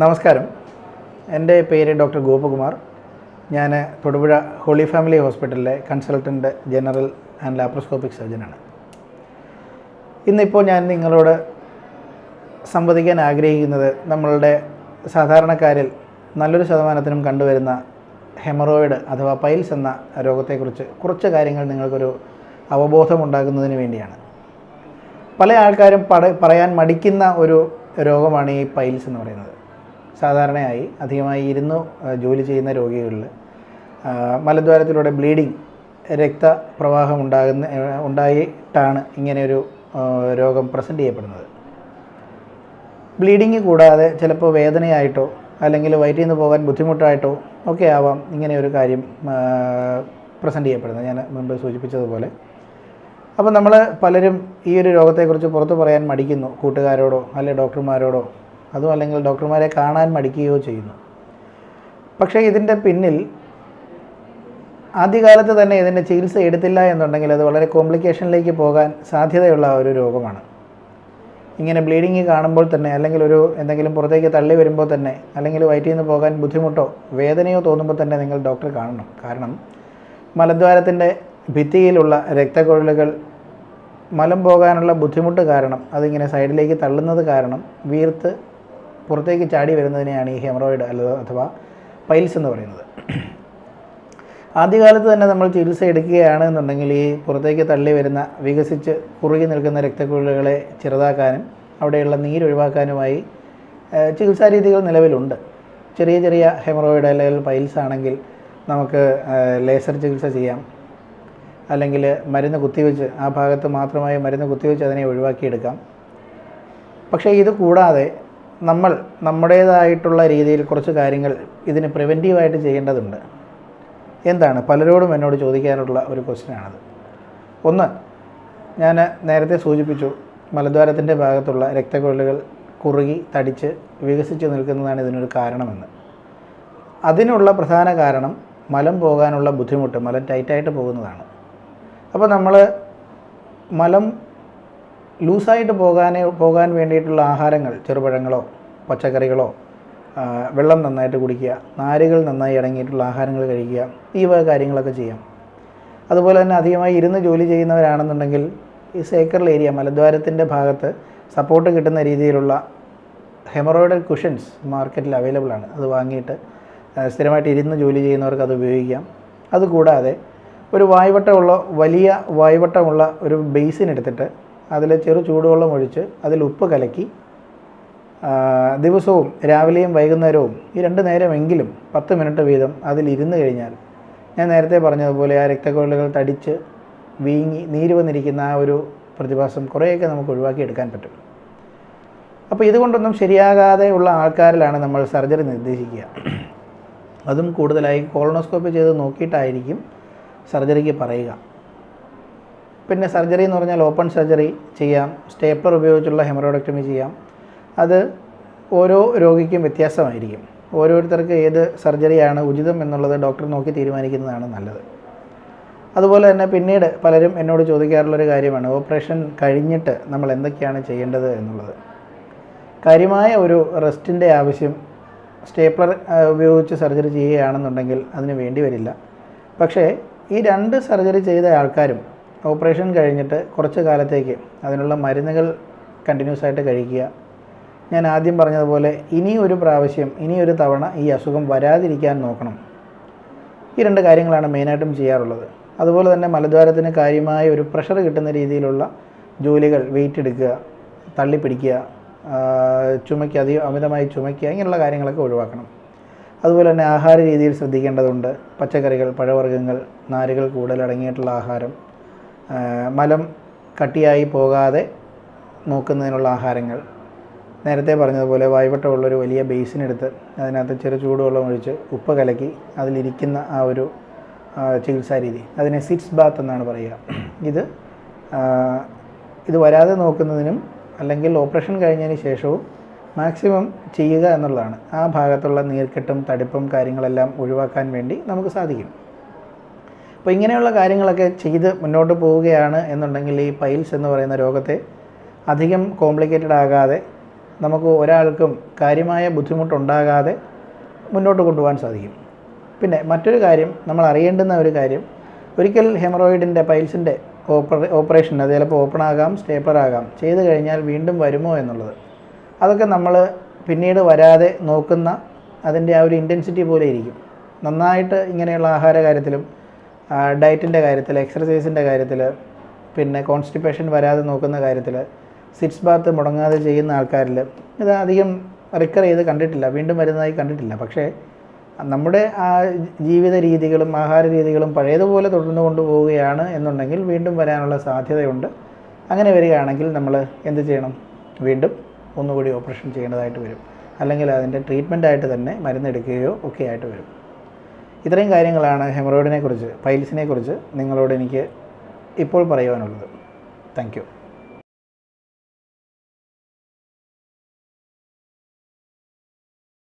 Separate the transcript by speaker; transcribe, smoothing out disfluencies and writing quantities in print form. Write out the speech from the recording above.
Speaker 1: നമസ്കാരം. എൻ്റെ പേര് ഡോക്ടർ ഗോപകുമാർ. ഞാൻ തൊടുപുഴ ഹോളി ഫാമിലി ഹോസ്പിറ്റലിലെ കൺസൾട്ടൻറ്റ് ജനറൽ ആൻഡ് ലാപ്രോസ്കോപ്പിക് സർജനാണ്. ഇന്നിപ്പോൾ ഞാൻ നിങ്ങളോട് സംവദിക്കാൻ ആഗ്രഹിക്കുന്നത് നമ്മളുടെ സാധാരണക്കാരിൽ നല്ലൊരു ശതമാനത്തിനും കണ്ടുവരുന്ന ഹെമറോയിഡ് അഥവാ പൈൽസ് എന്ന രോഗത്തെക്കുറിച്ച് കുറച്ച് കാര്യങ്ങൾ നിങ്ങൾക്കൊരു അവബോധമുണ്ടാകുന്നതിന് വേണ്ടിയാണ്. പല ആൾക്കാരും പറയാൻ മടിക്കുന്ന ഒരു രോഗമാണ് ഈ പൈൽസ് എന്ന് പറയുന്നത്. സാധാരണയായി അധികമായി ഇരുന്ന് ജോലി ചെയ്യുന്ന രോഗികളിൽ മലദ്വാരത്തിലൂടെ ബ്ലീഡിങ്, രക്തപ്രവാഹം ഉണ്ടായിട്ടാണ് ഇങ്ങനെയൊരു രോഗം പ്രസൻറ്റ് ചെയ്യപ്പെടുന്നത്. ബ്ലീഡിങ് കൂടാതെ ചിലപ്പോൾ വേദനയായിട്ടോ അല്ലെങ്കിൽ വയറ്റിൽ നിന്ന് പോകാൻ ബുദ്ധിമുട്ടായിട്ടോ ഒക്കെ ആവാം ഇങ്ങനെയൊരു കാര്യം പ്രസൻറ്റ് ചെയ്യപ്പെടുന്നത്, ഞാൻ മുൻപ് സൂചിപ്പിച്ചതുപോലെ. അപ്പോൾ നമ്മൾ പലരും ഈ ഒരു രോഗത്തെക്കുറിച്ച് പുറത്ത് പറയാൻ മടിക്കുന്നു, കൂട്ടുകാരോടോ അല്ലെങ്കിൽ ഡോക്ടർമാരോടോ, അതും അല്ലെങ്കിൽ ഡോക്ടർമാരെ കാണാൻ മടിക്കുകയോ ചെയ്യുന്നു. പക്ഷേ ഇതിൻ്റെ പിന്നിൽ ആദ്യകാലത്ത് തന്നെ ഇതിൻ്റെ ചികിത്സ എടുത്തില്ല എന്നുണ്ടെങ്കിൽ അത് വളരെ കോംപ്ലിക്കേഷനിലേക്ക് പോകാൻ സാധ്യതയുള്ള ഒരു രോഗമാണ്. ഇങ്ങനെ ബ്ലീഡിങ് കാണുമ്പോൾ തന്നെ അല്ലെങ്കിൽ എന്തെങ്കിലും പുറത്തേക്ക് തള്ളി വരുമ്പോൾ തന്നെ അല്ലെങ്കിൽ വയറ്റിൽ നിന്ന് പോകാൻ ബുദ്ധിമുട്ടോ വേദനയോ തോന്നുമ്പോൾ തന്നെ നിങ്ങൾ ഡോക്ടറെ കാണണം. കാരണം മലദ്വാരത്തിൻ്റെ ഭിത്തിയിലുള്ള രക്തക്കുഴലുകൾ മലം പോകാനുള്ള ബുദ്ധിമുട്ട് കാരണം, അതിങ്ങനെ സൈഡിലേക്ക് തള്ളുന്നത് കാരണം വീർത്ത് പുറത്തേക്ക് ചാടി വരുന്നതിനെയാണ് ഈ ഹെമറോയിഡ് അഥവാ പൈൽസ് എന്ന് പറയുന്നത്. ആദ്യകാലത്ത് തന്നെ നമ്മൾ ചികിത്സ എടുക്കുകയാണ് എന്നുണ്ടെങ്കിൽ ഈ പുറത്തേക്ക് തള്ളി വരുന്ന വികസിച്ച് കുറുകി നിൽക്കുന്ന രക്തക്കുഴലുകളെ ചെറുതാക്കാനും അവിടെയുള്ള നീരൊഴിവാക്കാനുമായി ചികിത്സാ രീതികൾ നിലവിലുണ്ട്. ചെറിയ ചെറിയ ഹെമറോയിഡ് അല്ലെങ്കിൽ പൈൽസ് ആണെങ്കിൽ നമുക്ക് ലേസർ ചികിത്സ ചെയ്യാം, അല്ലെങ്കിൽ മരുന്ന് കുത്തിവെച്ച് ആ ഭാഗത്ത് മാത്രമായി മരുന്ന് കുത്തിവെച്ച് അതിനെ ഒഴിവാക്കിയെടുക്കാം. പക്ഷേ ഇത് കൂടാതെ നമ്മൾ നമ്മുടേതായിട്ടുള്ള രീതിയിൽ കുറച്ച് കാര്യങ്ങൾ ഇതിന് പ്രിവെൻറ്റീവായിട്ട് ചെയ്യേണ്ടതുണ്ട്. എന്താണ്? പലരോടും എന്നോട് ചോദിക്കാനുള്ള ഒരു ക്വസ്റ്റ്യനാണത്. ഒന്ന്, ഞാൻ നേരത്തെ സൂചിപ്പിച്ചു, മലദ്വാരത്തിൻ്റെ ഭാഗത്തുള്ള രക്തക്കുഴലുകൾ കുറുകി തടിച്ച് വികസിച്ച് നിൽക്കുന്നതാണ് ഇതിനൊരു കാരണമെന്ന്. അതിനുള്ള പ്രധാന കാരണം മലം പോകാനുള്ള ബുദ്ധിമുട്ട്, മലം ടൈറ്റായിട്ട് പോകുന്നതാണ്. അപ്പോൾ നമ്മൾ മലം ലൂസായിട്ട് പോകാൻ വേണ്ടിയിട്ടുള്ള ആഹാരങ്ങൾ, ചെറുപഴങ്ങളോ പച്ചക്കറികളോ, വെള്ളം നന്നായിട്ട് കുടിക്കുക, നാരുകൾ നന്നായി അടങ്ങിയിട്ടുള്ള ആഹാരങ്ങൾ കഴിക്കുക, ഈ വക കാര്യങ്ങളൊക്കെ ചെയ്യാം. അതുപോലെ തന്നെ അധികമായി ഇരുന്ന് ജോലി ചെയ്യുന്നവരാണെന്നുണ്ടെങ്കിൽ ഈ സേക്രൽ ഏരിയ, മലദ്വാരത്തിൻ്റെ ഭാഗത്ത് സപ്പോർട്ട് കിട്ടുന്ന രീതിയിലുള്ള ഹെമറോയിഡൽ കുഷൻസ് മാർക്കറ്റിൽ അവൈലബിൾ ആണ്. അത് വാങ്ങിയിട്ട് സ്ഥിരമായിട്ട് ഇരുന്ന് ജോലി ചെയ്യുന്നവർക്ക് അത് ഉപയോഗിക്കാം. അതുകൂടാതെ ഒരു വലിയ വായ്വട്ടമുള്ള ഒരു ബേസിൻ എടുത്തിട്ട് അതിൽ ചെറു ചൂടുവെള്ളം ഒഴിച്ച് അതിൽ ഉപ്പ് കലക്കി ദിവസവും രാവിലെയും വൈകുന്നേരവും ഈ 2 നേരമെങ്കിലും 10 മിനിറ്റ് വീതം അതിലിരുന്ന് കഴിഞ്ഞാൽ ഞാൻ നേരത്തെ പറഞ്ഞതുപോലെ ആ രക്തക്കുഴലുകൾ തടിച്ച് വീങ്ങി നീര് വന്നിരിക്കുന്ന ആ ഒരു പ്രതിഭാസം കുറേയൊക്കെ നമുക്ക് ഒഴിവാക്കിയെടുക്കാൻ പറ്റും. അപ്പോൾ ഇതുകൊണ്ടൊന്നും ശരിയാകാതെ ഉള്ള ആൾക്കാരിലാണ് നമ്മൾ സർജറി നിർദ്ദേശിക്കുക. അതും കൂടുതലായി കോളനോസ്കോപ്പി ചെയ്ത് നോക്കിയിട്ടായിരിക്കും സർജറിക്ക് പറയുക. പിന്നെ സർജറി എന്ന് പറഞ്ഞാൽ ഓപ്പൺ സർജറി ചെയ്യാം, സ്റ്റേപ്ലർ ഉപയോഗിച്ചുള്ള ഹെമറോയിഡക്ടമി ചെയ്യാം. അത് ഓരോ രോഗിക്കും വ്യത്യാസമായിരിക്കും. ഓരോരുത്തർക്ക് ഏത് സർജറിയാണ് ഉചിതം എന്നുള്ളത് ഡോക്ടർ നോക്കി തീരുമാനിക്കുന്നതാണ് നല്ലത്. അതുപോലെ തന്നെ പിന്നീട് പലരും എന്നോട് ചോദിക്കാറുള്ളൊരു കാര്യമാണ് ഓപ്പറേഷൻ കഴിഞ്ഞിട്ട് നമ്മൾ എന്തൊക്കെയാണ് ചെയ്യേണ്ടത് എന്നുള്ളത്. കാര്യമായ ഒരു റെസ്റ്റിൻ്റെ ആവശ്യം സ്റ്റേപ്ലർ ഉപയോഗിച്ച് സർജറി ചെയ്യുകയാണെന്നുണ്ടെങ്കിൽ അതിന് വേണ്ടി വരില്ല. പക്ഷേ ഈ 2 സർജറി ചെയ്ത ആൾക്കാരും ഓപ്പറേഷൻ കഴിഞ്ഞിട്ട് കുറച്ച് കാലത്തേക്ക് അതിനുള്ള മരുന്നുകൾ കണ്ടിന്യൂസ് ആയിട്ട് കഴിക്കുക. ഞാൻ ആദ്യം പറഞ്ഞതുപോലെ ഇനിയൊരു തവണ ഈ അസുഖം വരാതിരിക്കാൻ നോക്കണം. ഈ 2 കാര്യങ്ങളാണ് മെയിനായിട്ടും ചെയ്യാറുള്ളത്. അതുപോലെ തന്നെ മലദ്വാരത്തിന് കാര്യമായ ഒരു പ്രഷർ കിട്ടുന്ന രീതിയിലുള്ള ജോലികൾ, വെയിറ്റ് എടുക്കുക, തള്ളിപ്പിടിക്കുക, അമിതമായി ചുമയ്ക്കുക, ഇങ്ങനെയുള്ള കാര്യങ്ങളൊക്കെ ഒഴിവാക്കണം. അതുപോലെ തന്നെ ആഹാര രീതിയിൽ ശ്രദ്ധിക്കേണ്ടതുണ്ട്. പച്ചക്കറികൾ, പഴവർഗ്ഗങ്ങൾ, നാരുകൾ കൂടുതൽ അടങ്ങിയിട്ടുള്ള ആഹാരം, മലം കട്ടിയായി പോകാതെ നോക്കുന്നതിനുള്ള ആഹാരങ്ങൾ, നേരത്തെ പറഞ്ഞതുപോലെ വായ്വട്ടമുള്ളൊരു വലിയ ബേസിനെടുത്ത് അതിനകത്ത് ചെറു ചൂടുവെള്ളം ഒഴിച്ച് ഉപ്പ് കലക്കി അതിലിരിക്കുന്ന ആ ഒരു ചികിത്സാ രീതി, അതിനെ സിറ്റ്സ് ബാത്ത് എന്നാണ് പറയുക. ഇത് വരാതെ നോക്കുന്നതിനും അല്ലെങ്കിൽ ഓപ്പറേഷൻ കഴിഞ്ഞതിന് ശേഷവും മാക്സിമം ചെയ്യുക എന്നുള്ളതാണ്. ആ ഭാഗത്തുള്ള നീർക്കെട്ടും തടിപ്പും കാര്യങ്ങളെല്ലാം ഒഴിവാക്കാൻ വേണ്ടി നമുക്ക് സാധിക്കും. അപ്പോൾ ഇങ്ങനെയുള്ള കാര്യങ്ങളൊക്കെ ചെയ്ത് മുന്നോട്ട് പോവുകയാണ് എന്നുണ്ടെങ്കിൽ ഈ പൈൽസ് എന്ന് പറയുന്ന രോഗത്തെ അധികം കോംപ്ലിക്കേറ്റഡ് ആകാതെ നമുക്ക് ഒരാൾക്കും കാര്യമായ ബുദ്ധിമുട്ടുണ്ടാകാതെ മുന്നോട്ട് കൊണ്ടുപോകാൻ സാധിക്കും. പിന്നെ മറ്റൊരു കാര്യം, നമ്മൾ അറിയേണ്ടുന്ന ഒരു കാര്യം, ഒരിക്കൽ ഹെമറോയിഡിൻ്റെ പൈൽസിൻ്റെ ഓപ്പറേഷൻ അത് ചിലപ്പോൾ ഓപ്പൺ ആകാം, സ്റ്റേപ്പർ ആകാം, ചെയ്ത് കഴിഞ്ഞാൽ വീണ്ടും വരുമോ എന്നുള്ളത്, അതൊക്കെ നമ്മൾ പിന്നീട് വരാതെ നോക്കുന്ന അതിൻ്റെ ആ ഒരു ഇൻറ്റൻസിറ്റി പോലെ ഇരിക്കും. നന്നായിട്ട് ഇങ്ങനെയുള്ള ആഹാര കാര്യത്തിലും ഡയറ്റിൻ്റെ കാര്യത്തിൽ, എക്സർസൈസിൻ്റെ കാര്യത്തിൽ, പിന്നെ കോൺസ്റ്റിപ്പേഷൻ വരാതെ നോക്കുന്ന കാര്യത്തിൽ, സിറ്റ്സ് ബാത്ത് മുടങ്ങാതെ ചെയ്യുന്ന ആൾക്കാരിൽ ഇത് അധികം റിക്കർ ചെയ്ത് കണ്ടിട്ടില്ല, വീണ്ടും വരുന്നതായി കണ്ടിട്ടില്ല. പക്ഷേ നമ്മുടെ ആ ജീവിത രീതികളും ആഹാര രീതികളും പഴയതുപോലെ തുടർന്നു കൊണ്ടുപോവുകയാണ് എന്നുണ്ടെങ്കിൽ വീണ്ടും വരാനുള്ള സാധ്യതയുണ്ട്. അങ്ങനെ വരികയാണെങ്കിൽ നമ്മൾ എന്ത് ചെയ്യണം? വീണ്ടും ഒന്നുകൂടി ഓപ്പറേഷൻ ചെയ്യേണ്ടതായിട്ട് വരും, അല്ലെങ്കിൽ അതിൻ്റെ ട്രീറ്റ്മെൻറ്റായിട്ട് തന്നെ മരുന്നെടുക്കുകയോ ഒക്കെ ആയിട്ട് വരും. ഇത്രയും കാര്യങ്ങളാണ് ഹെമറോയിഡിനെ കുറിച്ച്, പൈൽസിനെ കുറിച്ച് നിങ്ങളോട് എനിക്ക് ഇപ്പോൾ പറയുവാനുള്ളത്. Thank you.